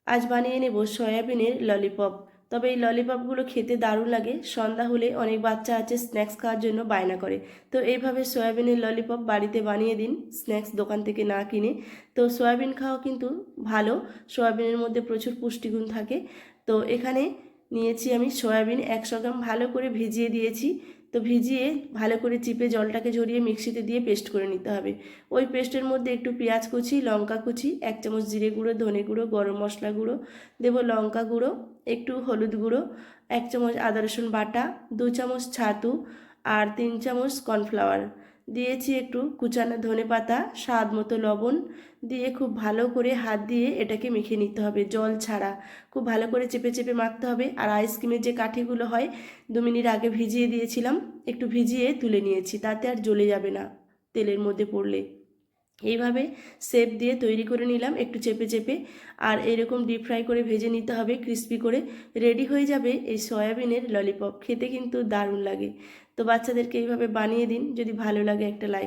আজ বানিয়ে নেব সয়াবিনের ললিপপ। তবে এই ললিপপগুলো খেতে দারুণ লাগে। সন্ধ্যা হলে অনেক বাচ্চা আছে স্ন্যাক্স খাওয়ার জন্য বায়না করে। তো এইভাবে সয়াবিনের ললিপপ বাড়িতে বানিয়ে দিন, স্ন্যাক্স দোকান থেকে না কিনে। তো সয়াবিন খাওয়া কিন্তু ভালো, সয়াবিনের মধ্যে প্রচুর পুষ্টিগুণ থাকে। তো এখানে নিয়েছি আমি সয়াবিন 100 গ্রাম, ভালো করে ভিজিয়ে দিয়েছি। তো ভিজিয়ে ভালো করে চিপে জলটাকে ঝরিয়ে মিক্সিতে দিয়ে পেস্ট করে নিতে হবে। ওই পেস্টের মধ্যে একটু পেঁয়াজ কুচি, লঙ্কা কুচি, 1 চামচ জিরে গুঁড়ো, ধনে গুঁড়ো, গরম মশলা গুঁড়ো দেবো, লঙ্কা গুঁড়ো, একটু হলুদ গুঁড়ো, 1 চামচ আদা রসুন বাটা, 2 চামচ ছাতু আর 3 চামচ কর্নফ্লাওয়ার দিয়েছি, একটু কুচানো ধনে পাতা, স্বাদ মতো লবণ দিয়ে খুব ভালো করে হাত দিয়ে এটাকে মেখে নিতে হবে, জল ছাড়া। খুব ভালো করে চেপে চেপে মাখতে হবে। আর আইসক্রিমের যে কাঠিগুলো হয়, 2 মিনিট আগে ভিজিয়ে দিয়েছিলাম, একটু ভিজিয়ে তুলে নিয়েছি, তাতে আর জ্বলে যাবে না তেলের মধ্যে পড়লে। এইভাবে শেপ দিয়ে তৈরি করে নিলাম একটু চেপে চেপে। আর এরকম ডিপ ফ্রাই করে ভেজে নিতে হবে ক্রিস্পি করে। রেডি হয়ে যাবে এই সয়াবিনের ললিপপ। খেতে কিন্তু দারুণ লাগে। তো বাচ্চাদেরকে এইভাবে বানিয়ে দিন। যদি ভালো লাগে একটা লাইক